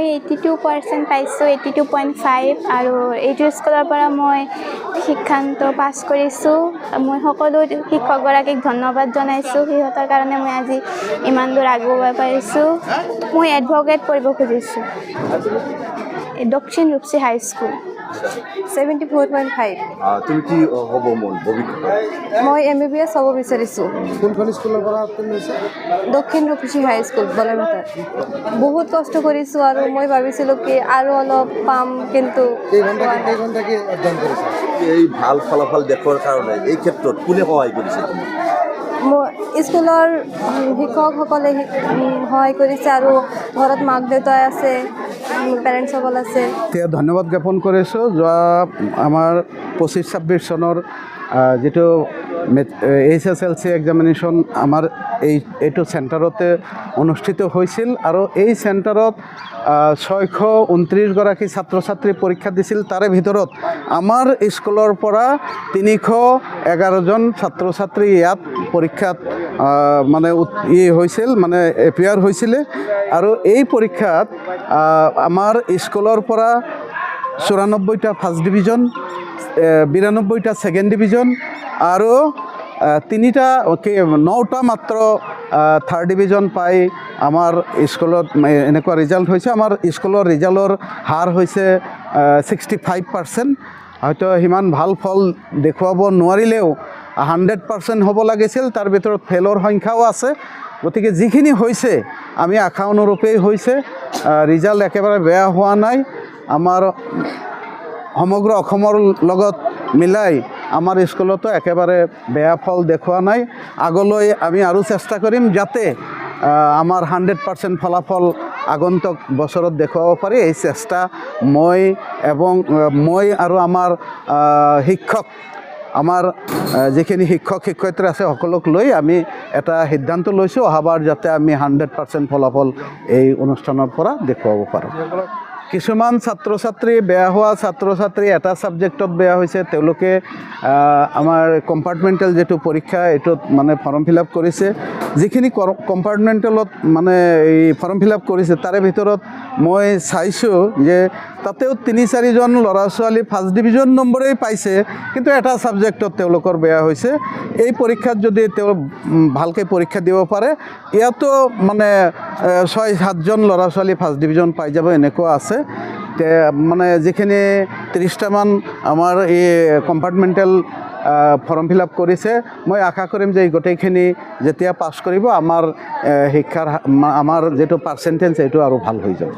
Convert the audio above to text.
মই 82% পাইছোঁ, 82.5 আৰু এইটো স্কুলৰ পৰা মই শিক্ষান্ত পাছ কৰিছোঁ। মই সকলো শিক্ষকগৰাকীক ধন্যবাদ জনাইছোঁ, সিহঁতৰ কাৰণে মই আজি ইমান দূৰ আগুৱাব পাৰিছোঁ। মই এডভকেট পঢ়িব খুজিছোঁ দক্ষিণ ৰূপসী হাইস্কুল। 74.5। তুমি কি হ'ব মন ভৱিষ্যতে? মই MBBS হ'ব বিচাৰিছোঁ। কোনখন স্কুলৰ পৰা তুমি লৈছা? দক্ষিণ ৰূপসী হাইস্কুল বলেমাতাৰ। বহুত কষ্ট কৰিছোঁ আৰু মই ভাবিছিলোঁ কি আৰু অলপ পাম, কিন্তু কেইঘণ্টা কি অধ্যয়ন কৰিছা? এই ভাল ফলাফল দেখুৱাৰ কাৰণে এই ক্ষেত্ৰত কোনে সহায় কৰিছে তোমাক? স্কুলৰ শিক্ষকসকলে সহায় কৰিছে আৰু ঘৰত মাক দেউতাই আছে, পেৰেণ্টছসকল আছে। এতিয়া ধন্যবাদ জ্ঞাপন কৰিছোঁ। যোৱা আমাৰ 25-26 চনৰ যিটো HSLC এক্সামিনেশ্যন আমাৰ এইটো চেণ্টাৰতে অনুষ্ঠিত হৈছিল আৰু এই চেণ্টাৰত 629গৰাকী ছাত্ৰ ছাত্ৰী পৰীক্ষা দিছিল। তাৰে ভিতৰত আমাৰ স্কুলৰ পৰা 311জন ছাত্ৰ ছাত্ৰী ইয়াত পৰীক্ষাত হৈছিল, এপিয়াৰ হৈছিলে। আৰু এই পৰীক্ষাত আমাৰ স্কুলৰ পৰা 94টা ফাৰ্ষ্ট ডিভিজন, 92টা ছেকেণ্ড ডিভিজন আৰু 9টা মাত্ৰ থাৰ্ড ডিভিজন পাই আমাৰ স্কুলত এনেকুৱা ৰিজাল্ট হৈছে। আমাৰ স্কুলৰ ৰিজাল্টৰ হাৰ হৈছে 65%। হয়তো সিমান ভাল ফল দেখুৱাব নোৱাৰিলেও 100% হ'ব লাগিছিল, তাৰ ভিতৰত ফেলৰ সংখ্যাও আছে। গতিকে যিখিনি হৈছে আমি আশা অনুৰূপেই হৈছে, ৰিজাল্ট একেবাৰে বেয়া হোৱা নাই। আমাৰ সমগ্ৰ অসমৰ লগত মিলাই আমাৰ স্কুলতো একেবাৰে বেয়া ফল দেখুওৱা নাই। আগলৈ আমি আৰু চেষ্টা কৰিম যাতে আমাৰ 100% ফলাফল আগন্তুক বছৰত দেখুৱাব পাৰি। এই চেষ্টা মই আৰু আমাৰ শিক্ষক, আমাৰ যিখিনি শিক্ষক শিক্ষয়িত্ৰী আছে সকলোক লৈ আমি এটা সিদ্ধান্ত লৈছোঁ, অহাবাৰ যাতে আমি 100% ফলাফল এই অনুষ্ঠানৰ পৰা দেখুৱাব পাৰোঁ। কিছুমান ছাত্ৰ ছাত্ৰী বেয়া হোৱা ছাত্ৰ ছাত্ৰী এটা ছাবজেক্টত বেয়া হৈছে, তেওঁলোকে আমাৰ কম্পাৰ্টমেণ্টেল যিটো পৰীক্ষা এইটোত ফৰ্ম ফিল আপ কৰিছে। যিখিনি কম্পাৰ্টমেণ্টেলত এই ফৰ্ম ফিল আপ কৰিছে তাৰে ভিতৰত মই চাইছোঁ যে তাতেও 3-4জন ল'ৰা ছোৱালী ফাৰ্ষ্ট ডিভিজন নম্বৰেই পাইছে, কিন্তু এটা ছাবজেক্টত তেওঁলোকৰ বেয়া হৈছে। এই পৰীক্ষাত যদি তেওঁ ভালকৈ পৰীক্ষা দিব পাৰে, ইয়াতো 6-7জন ল'ৰা ছোৱালী ফাৰ্ষ্ট ডিভিজন পাই যাব, এনেকুৱা আছে। যিখিনি 30টামান আমাৰ এই কম্পাৰ্টমেণ্টেল ফৰ্ম ফিল আপ কৰিছে, মই আশা কৰিম যে এই গোটেইখিনি যেতিয়া পাছ কৰিব আমাৰ শিক্ষাৰ আমাৰ যিটো পাৰ্চেণ্টেজ এইটো আৰু ভাল হৈ যাব।